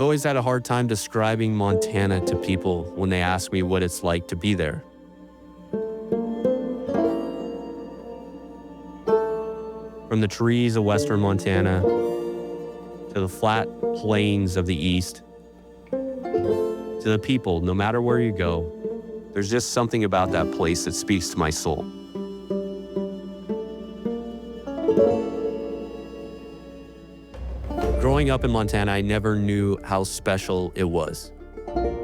always had a hard time describing Montana to people when they ask me what it's like to be there. From the trees of western Montana to the flat plains of the east, to the people, no matter where you go, there's just something about that place that speaks to my soul. Growing up in Montana, I never knew how special it was.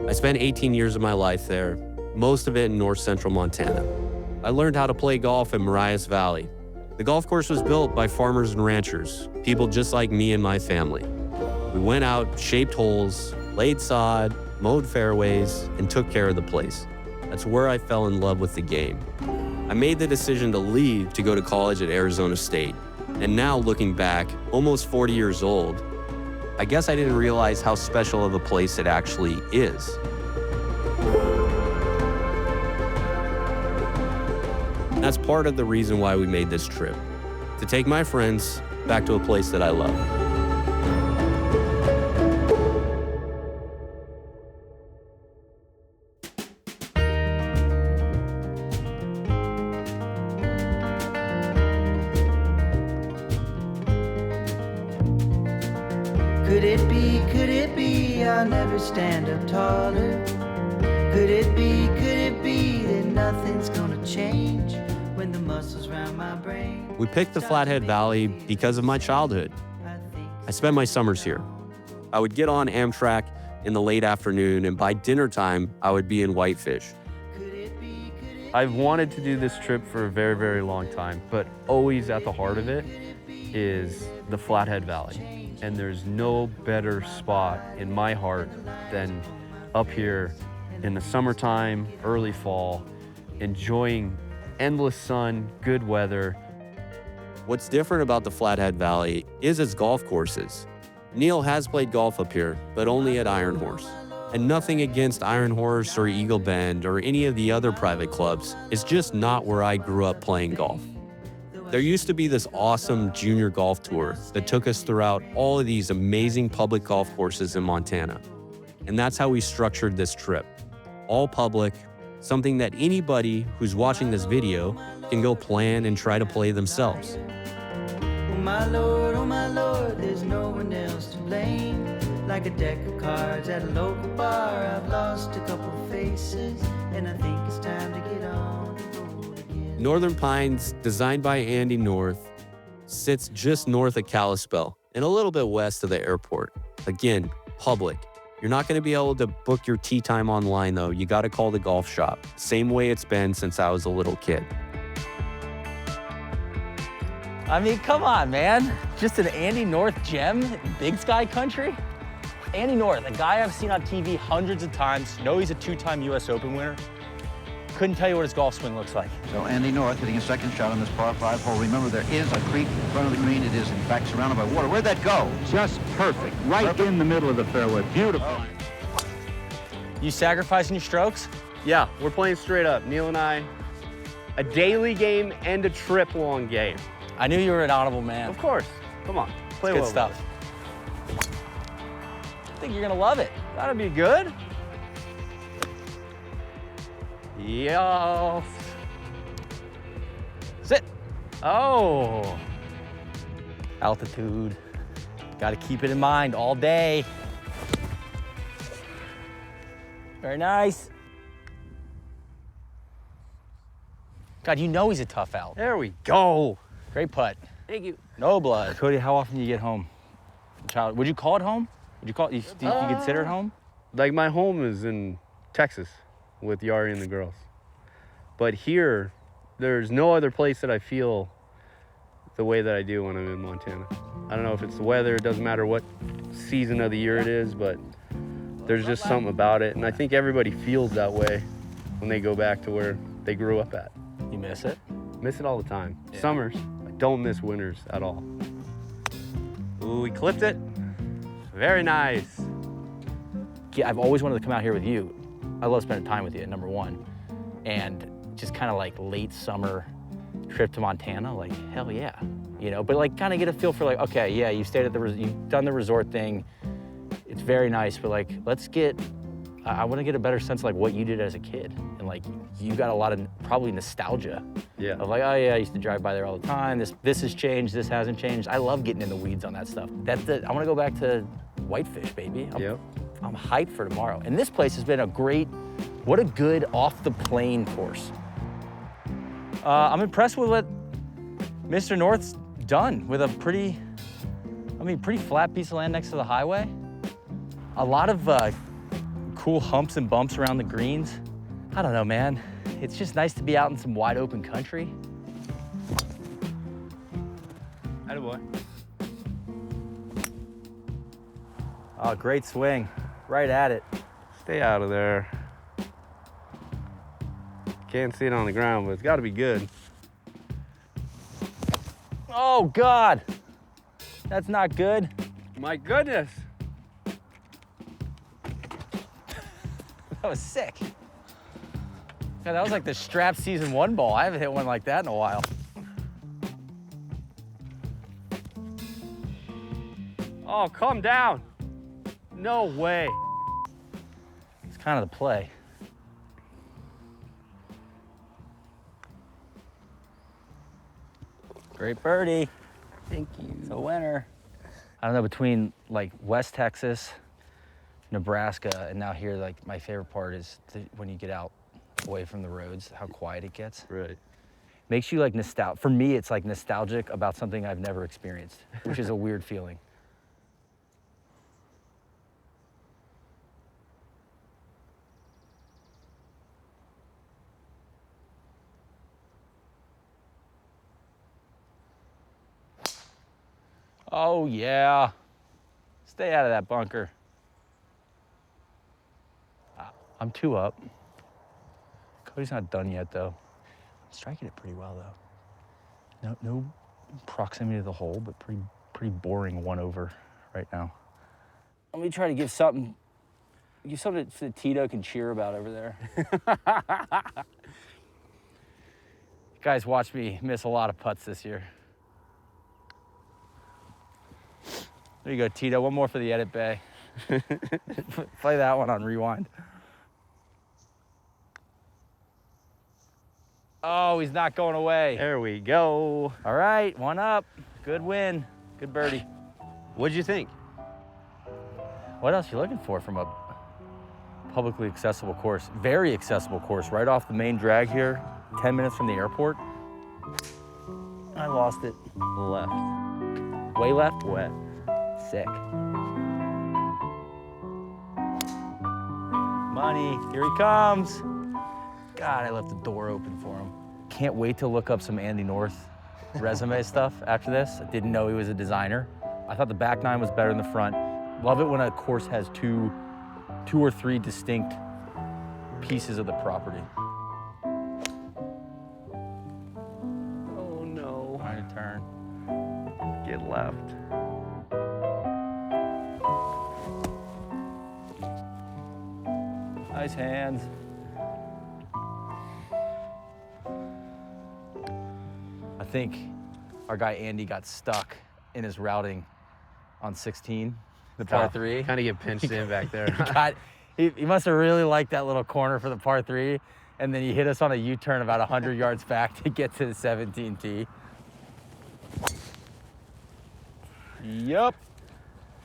I spent 18 years of my life there, most of it in north central Montana. I learned how to play golf in Marias Valley. The golf course was built by farmers and ranchers, people just like me and my family. We went out, shaped holes, laid sod, mowed fairways, and took care of the place. That's where I fell in love with the game. I made the decision to leave to go to college at Arizona State. And now looking back, almost 40 years old, I guess I didn't realize how special of a place it actually is. That's part of the reason why we made this trip, to take my friends back to a place that I love. Could it be, I'll never stand up taller? Could it be that nothing's gonna change when the muscles round my brain? We picked the Flathead Valley because of my childhood. I spent my summers here. I would get on Amtrak in the late afternoon, and by dinner time, I would be in Whitefish. I've wanted to do this trip for a very, very long time, but always at the heart of it is the Flathead Valley. And there's no better spot in my heart than up here in the summertime, early fall, enjoying endless sun, good weather. What's different about the Flathead Valley is its golf courses. Neil has played golf up here, but only at Iron Horse. And nothing against Iron Horse or Eagle Bend or any of the other private clubs. It's just not where I grew up playing golf. There used to be this awesome junior golf tour that took us throughout all of these amazing public golf courses in Montana. And that's how we structured this trip. All public, something that anybody who's watching this video can go plan and try to play themselves. Oh my Lord, there's no one else to blame. Like a deck of cards at a local bar, I've lost a couple faces, and I think it's time to get on the road again. Northern Pines, designed by Andy North, sits just north of Kalispell and a little bit west of the airport. Again, public. You're not going to be able to book your tee time online, though. You got to call the golf shop. Same way it's been since I was a little kid. I mean, come on, man. Just an Andy North gem in Big Sky country? Andy North, a guy I've seen on TV hundreds of times. Know he's a two-time US Open winner. Couldn't tell you what his golf swing looks like. So Andy North hitting a second shot on this par 5 hole. Remember, there is a creek in front of the green. It is, in fact, surrounded by water. Where'd that go? Just perfect. Right in the middle of the fairway. Beautiful. Oh. You sacrificing your strokes? Yeah, we're playing straight up. Neil and I, a daily game and a trip-long game. I knew you were an honorable man. Of course. Come on. Play Good well. stuff. I think you're gonna love it. That'll be good. Yes. Sit. Oh. Altitude. Got to keep it in mind all day. Very nice. God, you know he's a tough out. There we go. Great putt. Thank you. No blood. Cody, how often do you get home? Child, would you call it home? Would you call it, do you consider it home? Like, my home is in Texas with Yari and the girls. But here, there's no other place that I feel the way that I do when I'm in Montana. I don't know if it's the weather, it doesn't matter what season of the year it is, but there's just something about it. And I think everybody feels that way when they go back to where they grew up at. You miss it? Miss it all the time. Yeah. Summers, I don't miss winters at all. Ooh, we clipped it. Very nice. Yeah, I've always wanted to come out here with you. I love spending time with you, number one. And just kind of like late summer trip to Montana, like, hell yeah. You know, but like kind of get a feel for like, okay, yeah, you stayed at you've done the resort thing. it's very nice, but like, I want to get a better sense of like what you did as a kid. And like, you got a lot of probably nostalgia. Yeah. Of like, oh yeah, I used to drive by there all the time. This has changed, this hasn't changed. I love getting in the weeds on that stuff. I want to go back to Whitefish, baby. I'm hyped for tomorrow. And this place has been what a good off the plane course. I'm impressed with what Mr. North's done with a pretty flat piece of land next to the highway. A lot of cool humps and bumps around the greens. I don't know, man. It's just nice to be out in some wide open country. Attaboy. Oh, great swing. Right at it. Stay out of there. Can't see it on the ground, but it's got to be good. Oh, God. That's not good. My goodness. That was sick. God, that was like the strap season 1 ball. I haven't hit one like that in a while. Oh, calm down. No way. It's kind of the play. Great birdie. Thank you. It's a winner. I don't know, between like West Texas, Nebraska, and now here, like my favorite part is when you get out away from the roads, how quiet it gets. Right. Makes you like nostalgic. For me, it's like nostalgic about something I've never experienced, which is a weird feeling. Oh yeah. Stay out of that bunker. I'm 2 up. Cody's not done yet though. Striking it pretty well though. No proximity to the hole, but pretty boring 1 over right now. Let me try to give something that Tito can cheer about over there. Guys, watch me miss a lot of putts this year. There you go, Tito. One more for the edit bay. Play that one on rewind. Oh, he's not going away. There we go. All right, 1 up. Good win. Good birdie. What'd you think? What else are you looking for from a publicly accessible course? Very accessible course, right off the main drag here, 10 minutes from the airport. I lost it. Left. Way left? Wet. Sick. Money, here he comes. God, I left the door open for him. Can't wait to look up some Andy North resume stuff after this. I didn't know he was a designer. I thought the back 9 was better than the front. Love it when a course has two or three distinct pieces of the property. Oh no. Trying to turn. Get left. Nice hands. I think our guy Andy got stuck in his routing on 16, the par 3. Kind of get pinched in back there. He must have really liked that little corner for the par 3, and then he hit us on a U-turn about 100 yards back to get to the 17 tee. Yup.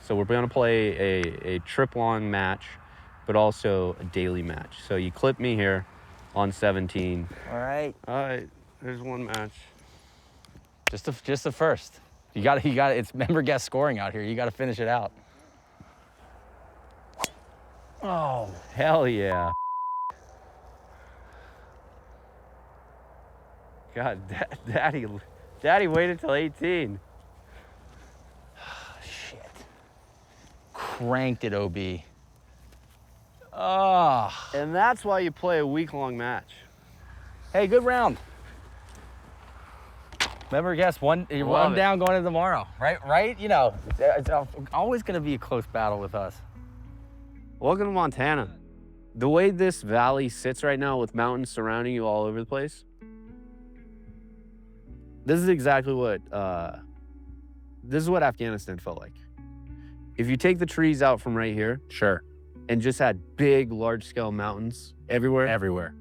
So we're going to play a trip-long match, but also a daily match. So you clip me here on 17. All right. All right, there's 1 match. Just the first. You got it's member guest scoring out here. You got to finish it out. Oh, hell yeah. God, Daddy waited till 18. Shit. Cranked it, OB. Oh. And that's why you play a week-long match. Hey, good round. Remember, guess one down going into tomorrow, right? You know, it's always going to be a close battle with us. Welcome to Montana. The way this valley sits right now with mountains surrounding you all over the place, this is exactly what Afghanistan felt like. if you take the trees out from right here Sure. and just had big, large-scale mountains everywhere, Everywhere.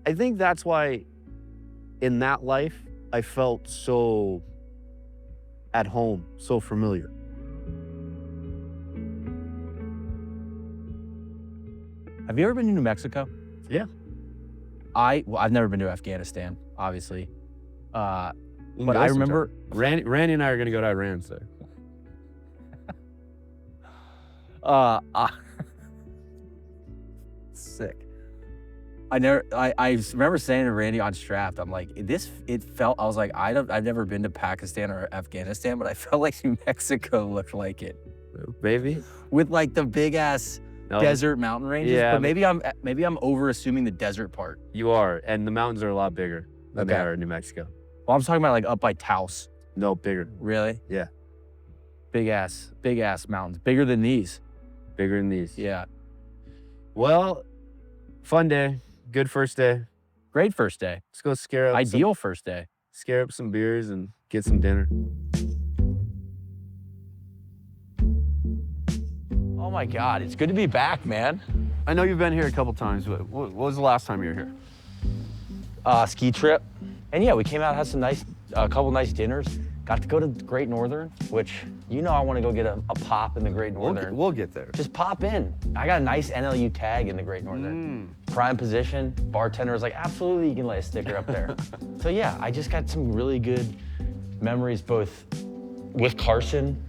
I think that's why in that life, I felt so at home, so familiar. Have you ever been to New Mexico? Yeah. Well, I've never been to Afghanistan, obviously. But I Go remember sometime. Randy and I are gonna go to Iran, so. Sick. I remember saying to Randy on Strapped, I'm like, I was like, I've never been to Pakistan or Afghanistan, but I felt like New Mexico looked like it. Baby. With like the big ass desert mountain ranges. Yeah, But maybe I'm over assuming the desert part. You are, and the mountains are a lot bigger than they Okay. are in New Mexico. Well, I'm talking about like up by Taos. No, bigger. Really? Yeah. Big ass mountains. Bigger than these. Bigger than these. Yeah. Well, fun day. Good first day. Great first day. Let's go scare up First day. scare up some beers and get some dinner. Oh my God, it's good to be back, man. I know you've been here a couple times, but what was the last time you were here? Ski trip. And yeah, we came out, had some a couple nice dinners. Got to go to Great Northern, which, I want to go get a pop in the Great Northern. We'll get there. Just pop in. I got a nice NLU tag in the Great Northern. Prime position. Bartender was like, absolutely, you can lay a sticker up there. So yeah, I just got some really good memories, both with Carson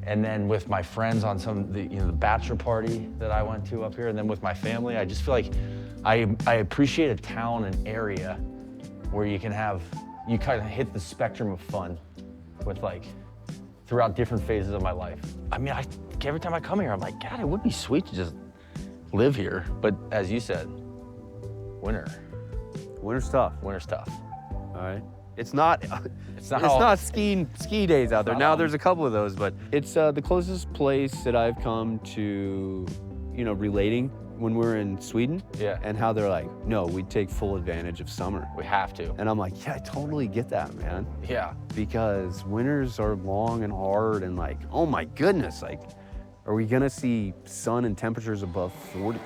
and then with my friends on the bachelor party that I went to up here, and then with my family. I just feel like I appreciate a town and area where you kind of hit the spectrum of fun with throughout different phases of my life. I mean, every time I come here, I'm like, God, it would be sweet to just live here. But as you said, winter's tough. All right. It's not ski days out there. Now there's a couple of those, but it's the closest place that I've come to, relating when we're in Sweden. Yeah. And how they're like, no, we take full advantage of summer. We have to. And I'm like, yeah, I totally get that, man. Yeah. Because winters are long and hard and oh my goodness, are we gonna see sun and temperatures above 40?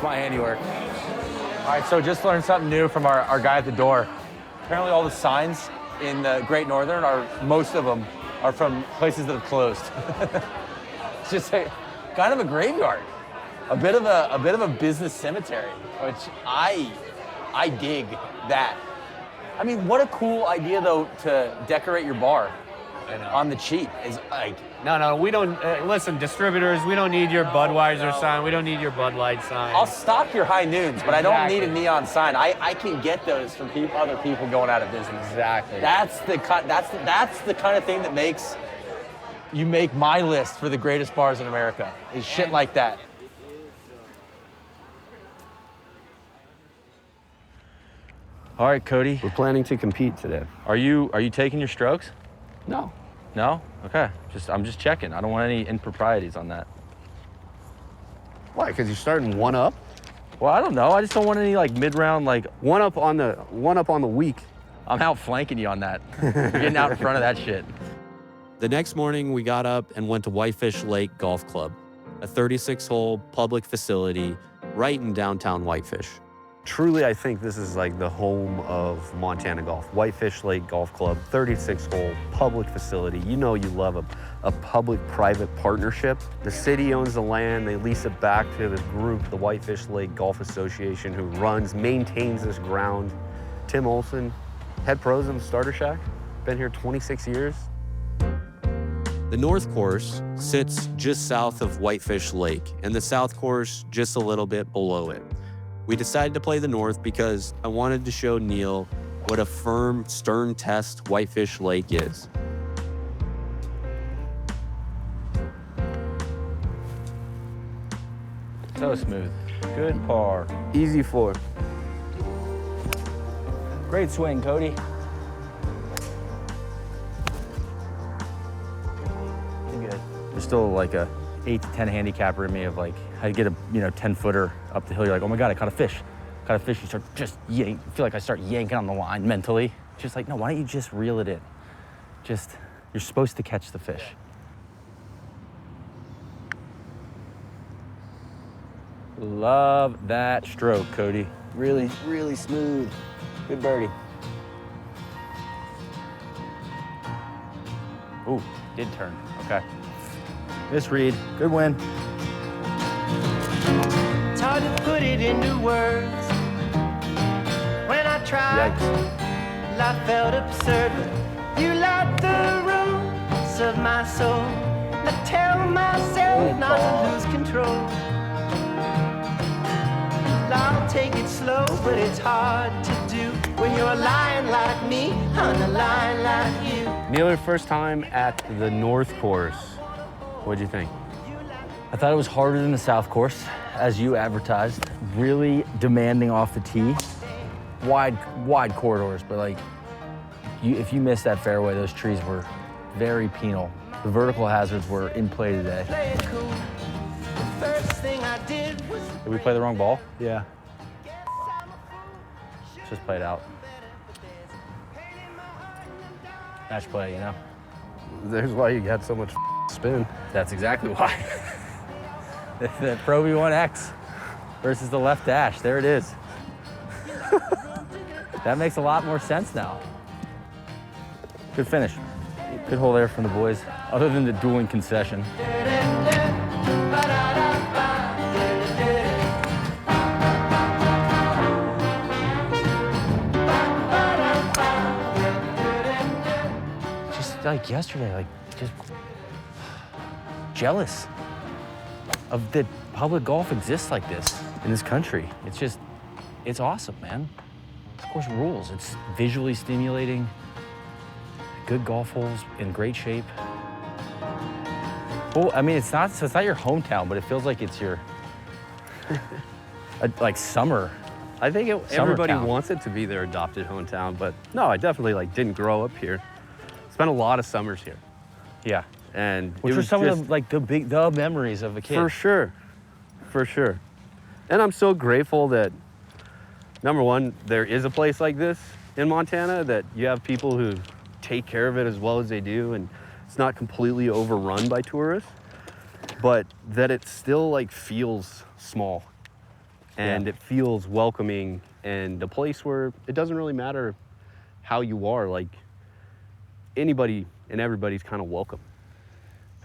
My handiwork. All right, so just learned something new from our guy at the door. Apparently all the signs in the Great Northern most of them are from places that have closed. It's just kind of a graveyard, a bit of a business cemetery, which I dig that. I mean, what a cool idea though to decorate your bar on the cheap. Is No, we don't, listen, distributors, we don't need your Budweiser sign, we don't need your Bud Light sign. I'll stock your high noons, but I don't need a neon sign. I can get those from other people going out of business. Exactly. That's the kind of thing that makes you make my list for the greatest bars in America. Is shit like that. All right, Cody. We're planning to compete today. Are you taking your strokes? No. No? Okay. I'm just checking. I don't want any improprieties on that. Why? Because you're starting one up? Well, I don't know. I just don't want any mid-round one up on the week. I'm outflanking you on that. You're getting out in front of that shit. The next morning, we got up and went to Whitefish Lake Golf Club, a 36-hole public facility right in downtown Whitefish. Truly, I think this is the home of Montana golf. Whitefish Lake Golf Club, 36-hole public facility. You love a public-private partnership. The city owns the land. They lease it back to the group, the Whitefish Lake Golf Association, who maintains this ground. Tim Olson, head pros in the starter shack. Been here 26 years. The north course sits just south of Whitefish Lake, and the south course just a little bit below it. We decided to play the north because I wanted to show Neil what a firm, stern test Whitefish Lake is. So smooth. Good par. Easy four. Great swing, Cody. there's still like a 8 to 10 handicapper in me of like, I get a 10-footer up the hill. You're like, oh my God, I caught a fish. Caught a fish. You start just feel like I start yanking on the line mentally. Just like, no, why don't you just reel it in? You're supposed to catch the fish. Love that stroke, Cody. Really, really smooth. Good birdie. Ooh, did turn. Okay. Misread. Good win. It's hard to put it into words. When I tried, Yikes. life felt absurd. You light the roots of my soul. I tell myself not to lose control. I'll take it slow, but it's hard to do when you're lying like me on a line like you. Neil, your first time at the North Course. What'd you think? I thought it was harder than the South Course, as you advertised. Really demanding off the tee. Wide corridors, but like, if you missed that fairway, those trees were very penal. The vertical hazards were in play today. Play it cool. The first thing I did was Did we play the wrong ball? Yeah. Just play it out. Match play, you know? There's why you got so much spin. That's exactly why. The Pro V1X versus the left dash. There it is. That makes a lot more sense now. Good finish. Good hole there from the boys, other than the dueling concession. Just like yesterday, like just jealous of that public golf exists like this in this country. It's awesome, man. Of course, rules. It's visually stimulating, good golf holes in great shape. Well, I mean, it's not your hometown, but it feels like it's your like summer. I think Summer everybody town. wants it to be their adopted hometown, but no, I definitely like didn't grow up here. Spent a lot of summers here, Yeah. and Which it were was some just, of the memories of a kid. for sure. And I'm so grateful that, number one, there is a place like this in Montana, that you have people who take care of it as well as they do, and it's not completely overrun by tourists, but that it still like feels small and it feels welcoming, and a place where it doesn't really matter how you are, like anybody and everybody's kind of welcome.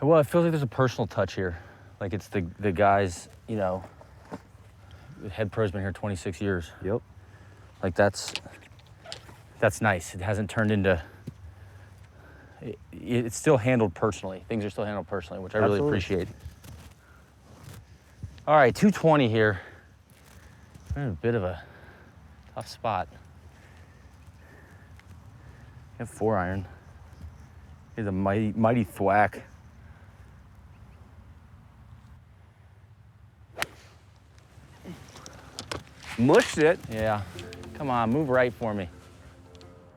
Well, it feels like there's a personal touch here. Like it's the guys, the head pro's been here 26 years. Yep. Like that's nice. It hasn't turned into, it's still handled personally. Things are still handled personally, which I really Absolutely. appreciate. All right, 220 here. We're in a bit of a tough spot. You have 4-iron. Here's a mighty thwack. Mushed it. Yeah. Come on, move right for me.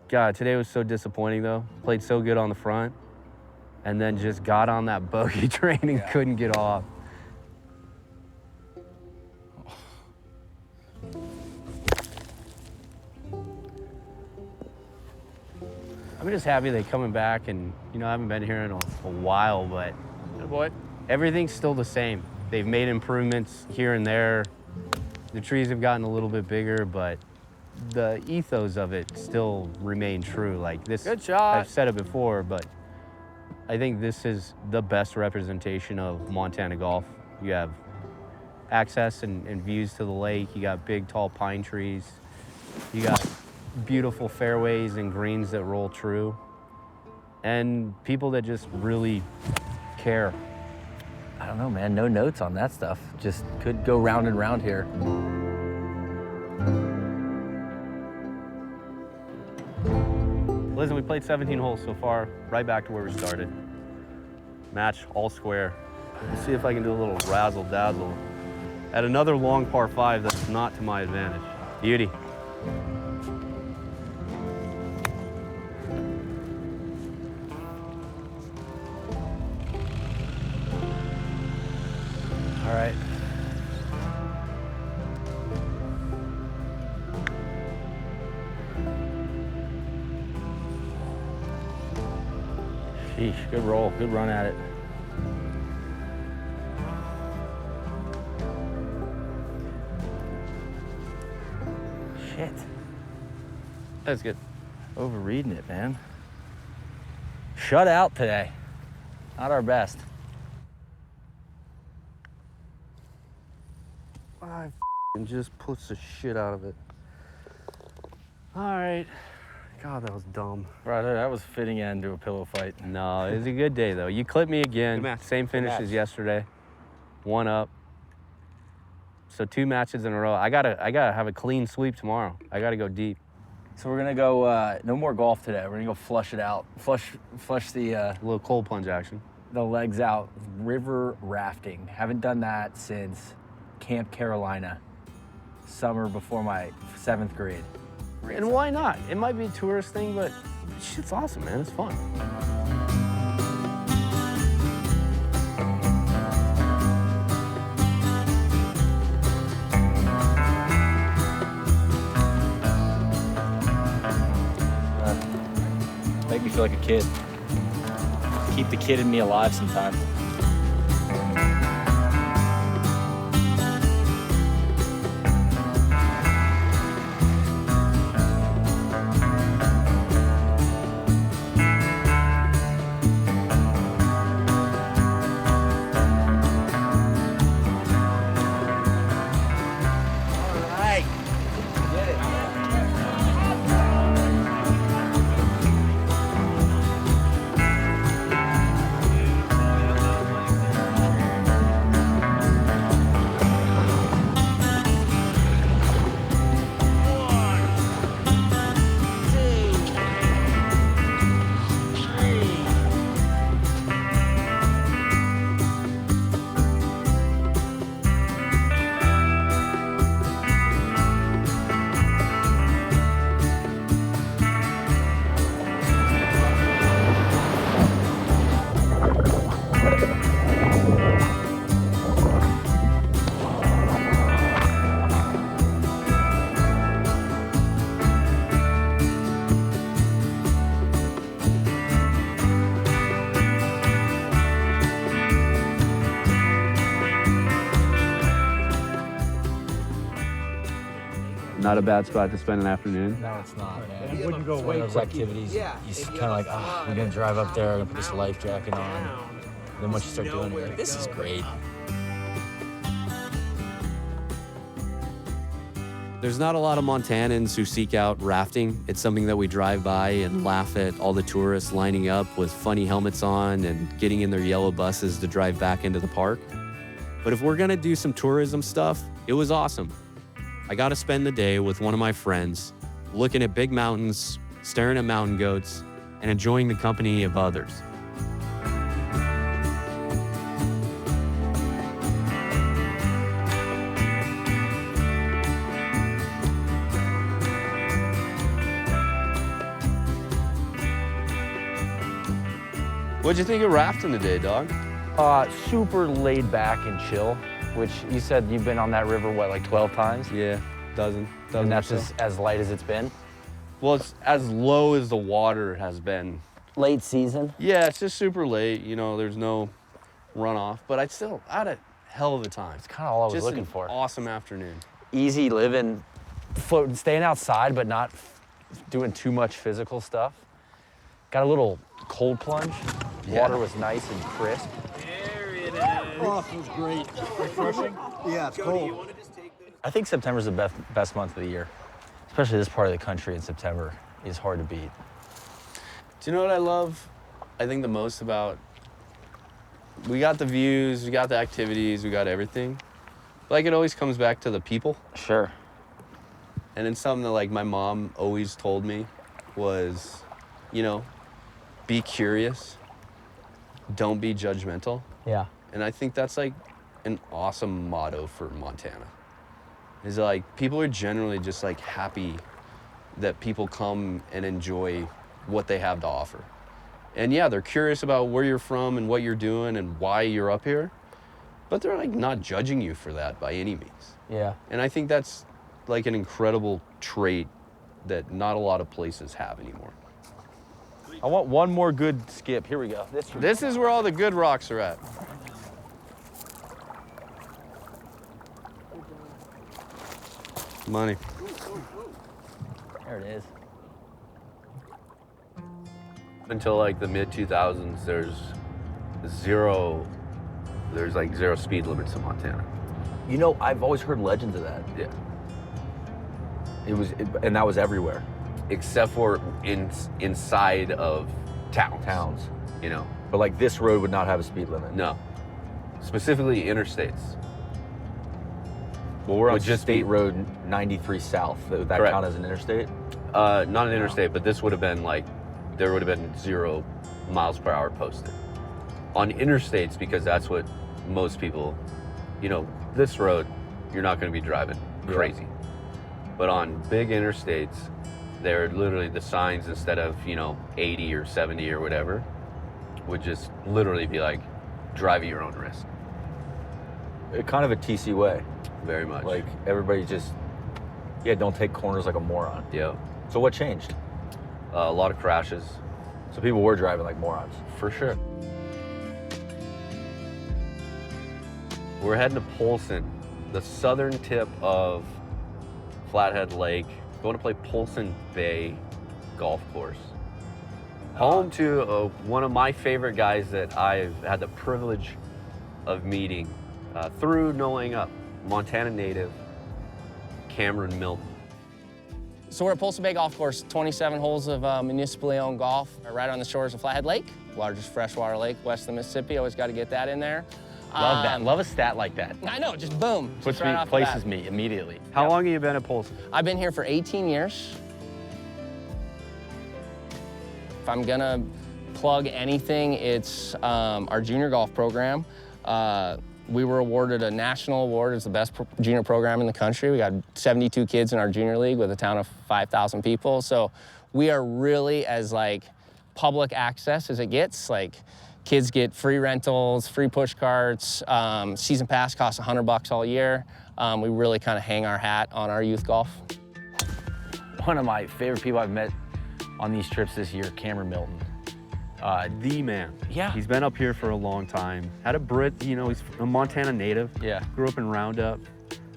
God, today was so disappointing though. Played so good on the front, and then just got on that bogey train and couldn't get off. I'm just happy they're coming back, and I haven't been here in a while, but everything's still the same. They've made improvements here and there. The trees have gotten a little bit bigger, but the ethos of it still remain true. Like this, Good shot. I've said it before, but I think this is the best representation of Montana golf. You have access and views to the lake. You got big, tall pine trees. You got beautiful fairways and greens that roll true, and people that just really care. I don't know, man. No notes on that stuff. Just could go round and round here. Listen, we played 17 holes so far, right back to where we started. Match all square. Let's see if I can do a little razzle dazzle at another long par 5 that's not to my advantage. Beauty. All right. Sheesh, good roll, good run at it. Shit. That's good. Overreading it, man. Shut out today. Not our best. I just puts the shit out of it. All right. God, that was dumb. Brother, that was fitting end to a pillow fight. No, it was a good day though. You clipped me again. Good match. Same finish match. as yesterday. 1 up. So 2 matches in a row. I gotta have a clean sweep tomorrow. I gotta go deep. So we're gonna go, no more golf today. We're gonna go flush it out. Flush the A little cold plunge action. the legs out. River rafting. Haven't done that since Camp Carolina, summer before my 7th grade. And why not? It might be a tourist thing, but shit's awesome, man. It's fun. Make me feel like a kid. Keep the kid in me alive sometime. Not a bad spot to spend an afternoon. No, it's not, man. It wouldn't go away. One of those activities, you kind of like, oh, we're gonna drive up there, we're gonna put this life jacket on. And then once you start doing it, you're like, this is great. There's not a lot of Montanans who seek out rafting. It's something that we drive by and laugh at all the tourists lining up with funny helmets on and getting in their yellow buses to drive back into the park. But if we're gonna do some tourism stuff, it was awesome. I got to spend the day with one of my friends, looking at big mountains, staring at mountain goats, and enjoying the company of others. What'd you think of rafting today, dog? Super laid back and chill, which you said you've been on that river, what, like 12 times? Yeah, dozen And that's or so. as light as it's been? Well, it's as low as the water has been. Late season? Yeah, it's just super late. You know, there's no runoff, but I had a hell of a time. It's kind of all I was Just looking an for. awesome afternoon. Easy living, floating, staying outside, but not doing too much physical stuff. Got a little cold plunge. Yeah. Water was nice and crisp. Oh, it was great. Refreshing? Yeah, it's cold. I think September's the best month of the year. Especially this part of the country in September is hard to beat. Do you know what I love? I think the most about, we got the views, we got the activities, we got everything. Like it always comes back to the people. Sure. And it's something that like my mom always told me was, you know, be curious, don't be judgmental. Yeah. And I think that's like an awesome motto for Montana. Is like people are generally just like happy that people come and enjoy what they have to offer. And yeah, they're curious about where you're from and what you're doing and why you're up here. but they're like not judging you for that by any means. Yeah. And I think that's like an incredible trait that not a lot of places have anymore. I want one more good skip. Here we go. This is where all the good rocks are at. Money. There it is. Until like the mid 2000s, there's like zero speed limits in Montana. You know, I've always heard legends of that. Yeah. And that was everywhere. Except for inside of towns. You know, But like this road would not have a speed limit. no. Specifically interstates. Well, we're on Would just State be- Road 93 South. Would that Correct. count as an interstate? Not an interstate, but this would have been like, there would have been 0 miles per hour posted. On interstates, because that's what most people, you know, this road, you're not going to be driving crazy. But on big interstates, they're literally the signs, instead of, 80 or 70 or whatever, would just literally be like, drive at your own risk. Kind of a TC way. Very much. Like everybody just, don't take corners like a moron. Yeah. So what changed? A lot of crashes. So people were driving like morons. For sure. We're heading to Polson, the southern tip of Flathead Lake. Going to play Polson Bay Golf Course. Home to one of my favorite guys that I've had the privilege of meeting through No Laying Up, Montana native Cameron Milton. So we're at Polson Bay Golf Course, 27 holes of municipally owned golf, right on the shores of Flathead Lake, largest freshwater lake west of the Mississippi. Always got to get that in there. Love that. Love a stat like that. I know, just boom. Puts just right me, off the places bat. me immediately. How long have you been at Polson? I've been here for 18 years. If I'm gonna plug anything, it's our junior golf program. We were awarded a national award as the best junior program in the country. We got 72 kids in our junior league with a town of 5,000 people. So we are really as like public access as it gets. Like kids get free rentals, free push carts. Season pass costs $100 all year. We really kind of hang our hat on our youth golf. One of my favorite people I've met on these trips this year, Cameron Milton. The man. Yeah. He's been up here for a long time. Had a Brit, he's a Montana native. Yeah. Grew up in Roundup.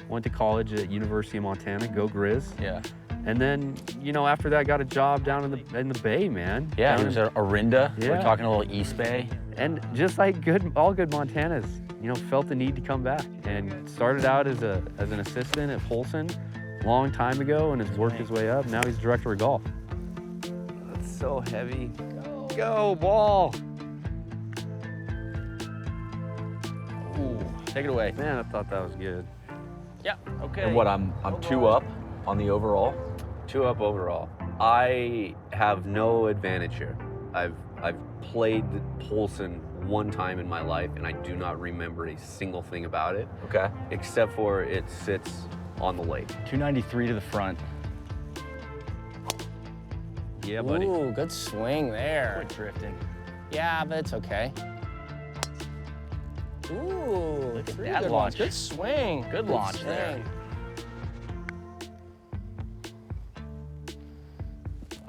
Went to college at University of Montana, go Grizz. Yeah. And then, after that, got a job down in the Bay, man. Yeah, he Down was in- at Orinda. Yeah. We're talking a little East Bay. And just like all good Montanas, felt the need to come back and started out as an assistant at Polson a long time ago and has worked his way up. Now he's director of golf. That's so heavy. Go ball. Ooh, take it away. Man, I thought that was good. Yeah, okay. And what, I'm 2 up on the overall? 2 up overall. I have no advantage here. I've played Polson one time in my life and I do not remember a single thing about it. Okay. Except for it sits on the lake. 293 to the front. Yeah, buddy. Ooh, good swing there. Quit drifting. Yeah, but it's okay. Ooh, Look at three that good launch. ones. Good swing. Good launch there.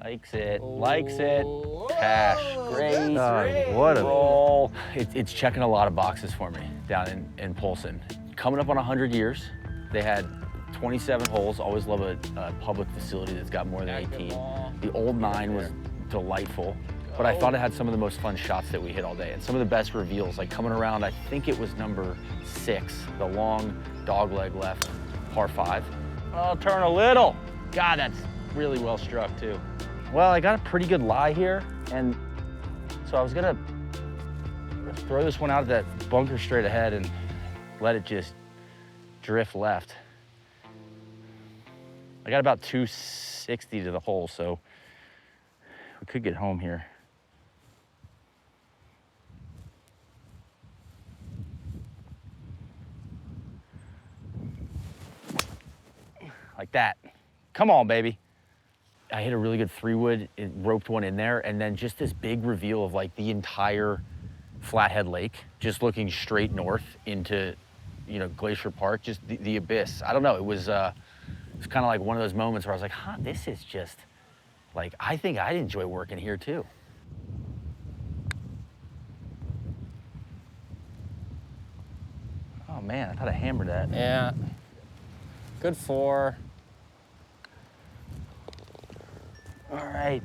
Likes it. Likes it. Cash. Great. What a roll. It's checking a lot of boxes for me down in Polson. Coming up on 100 years. They had 27 holes. Always love a public facility that's got more than 18. The old 9 was delightful, but I thought it had some of the most fun shots that we hit all day and some of the best reveals, like coming around, I think it was number 6, the long dog leg left, par 5. I'll turn a little. God, that's really well struck too. Well, I got a pretty good lie here, and so I was gonna throw this one out at that bunker straight ahead and let it just drift left. I got about 260 to the hole, so we could get home here. Like that. Come on, baby. I hit a really good 3-wood, it roped one in there, and then just this big reveal of like the entire Flathead Lake, just looking straight north into, you know, Glacier Park, just the abyss. I don't know, it was kind of like one of those moments where I was like, huh, this is just, like, I think I'd enjoy working here too. Oh man, I thought I hammered that. Yeah. Good 4. All right.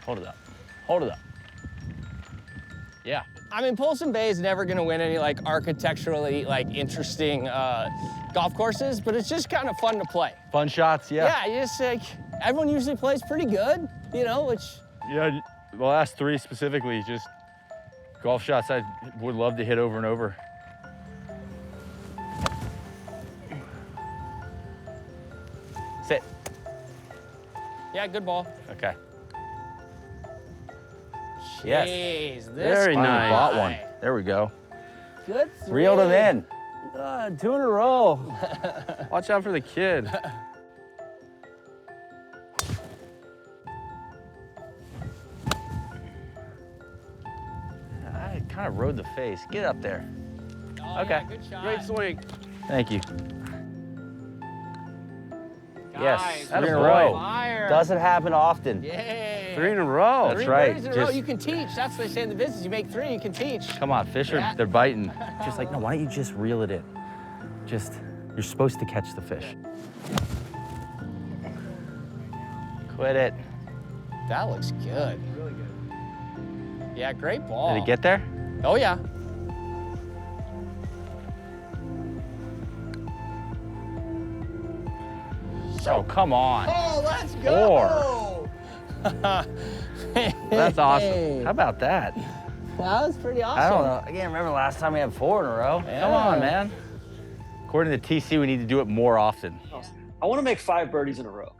Hold it up. Hold it up. Yeah. I mean, Polson Bay is never gonna win any like architecturally like interesting golf courses, but it's just kind of fun to play. Fun shots, yeah. Yeah, you just like, everyone usually plays pretty good, you know, which. Yeah, the last 3 specifically, just golf shots I would love to hit over and over. Sit. Yeah, good ball. Okay. Yes. Yes. Jeez, this Very guy. nice. Bought one. There we go. Good. Reeled him in. 2 in a row. Watch out for the kid. I kind of rode the face. Get up there. Oh, Okay. yeah, good shot. Great swing. Thank you. Guys, Yes, 3 in a boy. row. Fire. Doesn't happen often. Yeah. 3 in a row. That's 3 right. birdies in a row, Just- you can teach. That's what they say in the business. You make 3, you can teach. Come on, fish are, Yeah. they're biting. Just like, no, why don't you just reel it in? Just, you're supposed to catch the fish. Quit it. That looks good. Really good. Yeah, great ball. Did it get there? Oh, yeah. Oh, come on. Oh, let's go. That's awesome. Hey. How about that? That was pretty awesome. I don't know. I can't remember the last time we had 4 in a row. Come on, man. According to TC, we need to do it more often. I want to make 5 birdies in a row.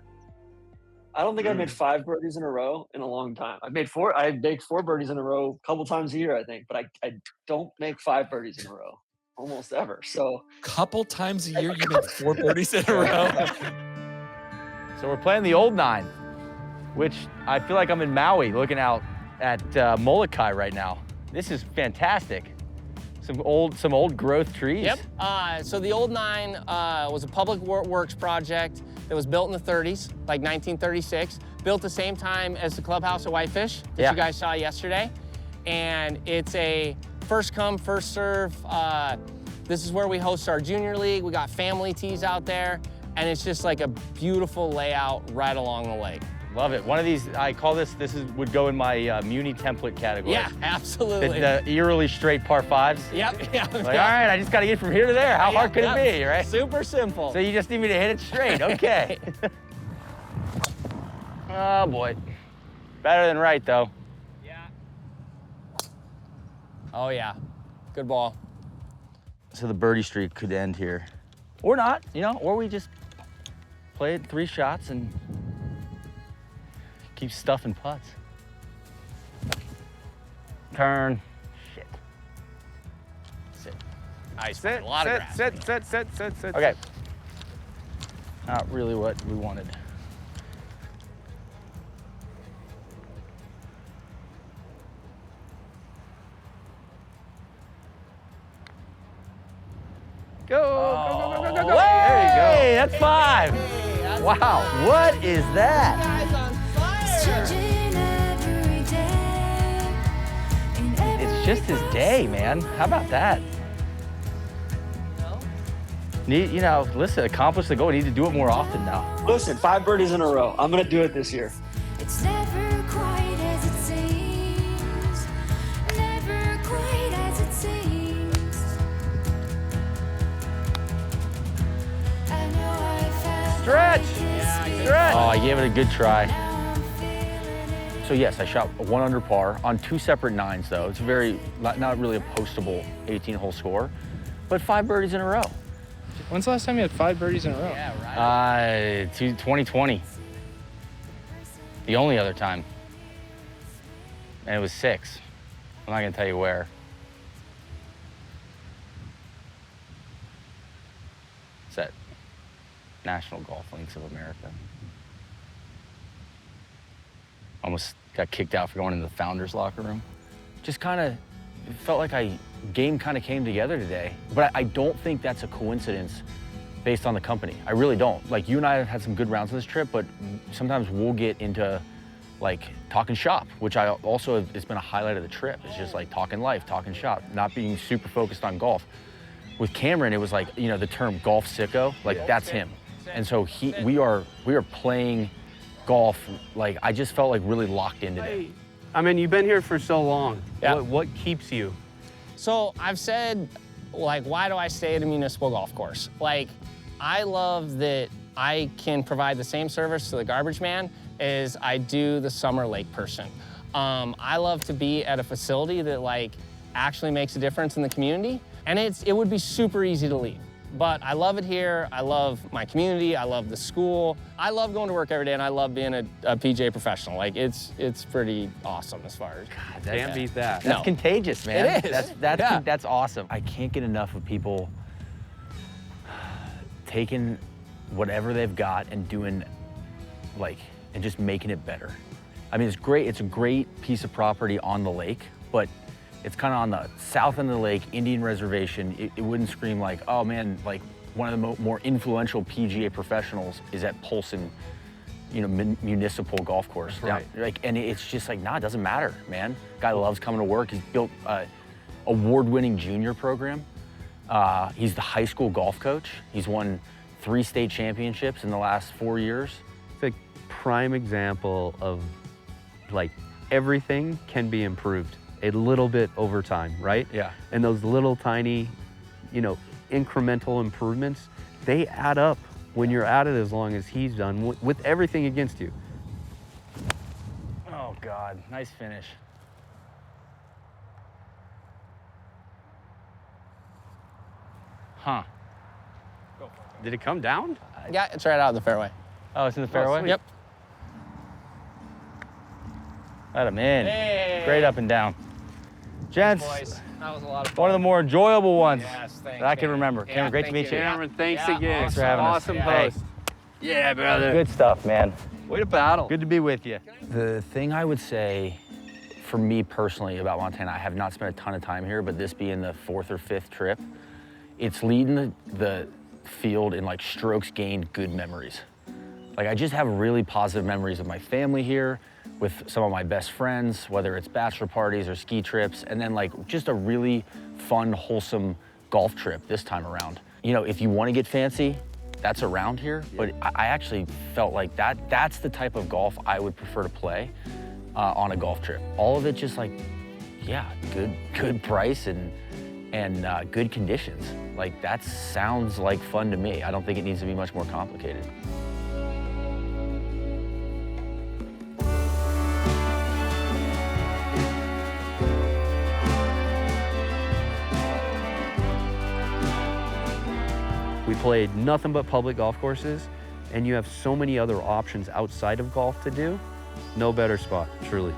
I don't think I've made 5 birdies in a row in a long time. I make 4 birdies in a row a couple times a year, I think, but I don't make 5 birdies in a row almost ever. So Couple times a year, you make 4 birdies in a row. So we're playing the old 9, which I feel like I'm in Maui looking out at Molokai right now. This is fantastic. Some old growth trees. Yep. So the old 9 was a public works project that was built in the 30s, like 1936. Built the same time as the clubhouse at Whitefish that Yeah. you guys saw yesterday. And it's a first come, first serve. This is where we host our junior league. We got family tees out there. And it's just like a beautiful layout right along the lake. Love it. One of these, I call this would go in my Muni template category. Yeah, absolutely. The eerily straight par 5s. Yep. Yeah. Like, all right, I just got to get from here to there. How hard could it be, right? Super simple. So you just need me to hit it straight. Okay. Oh, boy. Better than right, though. Yeah. Oh, yeah. Good ball. So the birdie streak could end here. Or not, you know, or we just play it 3 shots and keep stuffing putts. Turn. Shit. Sit. Nice. Sit, A lot of sit, grass. sit. Okay. Not really what we wanted. Go. There you go. Hey, That's 5. Hey, that's Wow, what is that? Guys on fire. It's just his day, man. How about that? Need, you know, listen, accomplish the goal. Need to do it more often now. listen, 5 birdies in a row. I'm going to do it this year. It's never quite as it seems. Never quite as it seems. I know I found Stretch. Stretch. Oh, I gave it a good try. So yes, I shot a 1 under par on 2 separate 9s though. It's very, not really a postable 18-hole score, but 5 birdies in a row. When's the last time you had 5 birdies in a row? Yeah, right. 2020. The only other time. And it was 6. I'm not gonna tell you where. It's at National Golf Links of America. almost got kicked out for going into the founder's locker room. Just kind of felt like game kind of came together today. But I don't think that's a coincidence based on the company. I really don't. Like, you and I have had some good rounds on this trip, but sometimes we'll get into like talking shop, which I also, it's been a highlight of the trip. It's just like talking life, talking shop, not being super focused on golf. With Cameron, it was like, you know, the term golf sicko, like that's him. And so we are playing golf, like I just felt like really locked in today. I mean, you've been here for so long. Yeah. What keeps you? So I've said, like, why do I stay at a municipal golf course? Like, I love that I can provide the same service to the garbage man as I do the summer lake person. I love to be at a facility that like actually makes a difference in the community, and it would be super easy to leave. But I love it here. I love my community. I love the school. I love going to work every day, and I love being a PGA professional. Like, it's pretty awesome as far as. God, can't beat that. That's contagious, man. It is. That's awesome. I can't get enough of people taking whatever they've got and doing like, and just making it better. I mean, it's great. It's a great piece of property on the lake, but it's kind of on the south end of the lake, Indian Reservation. It wouldn't scream like, oh man, like one of the more influential PGA professionals is at Polson, you know, municipal golf course. Right. Like, and it's just like, nah, it doesn't matter, man. Guy loves coming to work. He's built an award-winning junior program. He's the high school golf coach. He's won 3 state championships in the last 4 years. It's a prime example of like everything can be improved a little bit over time, right? Yeah. And those little tiny, you know, incremental improvements, they add up when you're at it as long as he's done with everything against you. Oh God, nice finish. Huh. Did it come down? Yeah, it's right out of the fairway. Oh, it's in the fairway? Yep. Let him in. Hey. Great up and down. Gents, Boys, that was a lot of fun. one of the more enjoyable ones Yes, thanks, that I can man. remember. Yeah, Cameron, great to thank meet you. you. Cameron, thanks Yeah, again. Thanks for having us. Awesome Hey. post. Yeah, brother. Good stuff, man. Way to battle. Good to be with you. The thing I would say for me personally about Montana, I have not spent a ton of time here, but this being the 4th or 5th trip, it's leading the field in like strokes gained good memories. Like I just have really positive memories of my family here, with some of my best friends, whether it's bachelor parties or ski trips, and then like just a really fun, wholesome golf trip this time around. You know, if you want to get fancy, that's around here, but I actually felt like that's the type of golf I would prefer to play on a golf trip. All of it just like, yeah, good price and good conditions. Like that sounds like fun to me. I don't think it needs to be much more complicated. We played nothing but public golf courses, and you have so many other options outside of golf to do. No better spot, truly.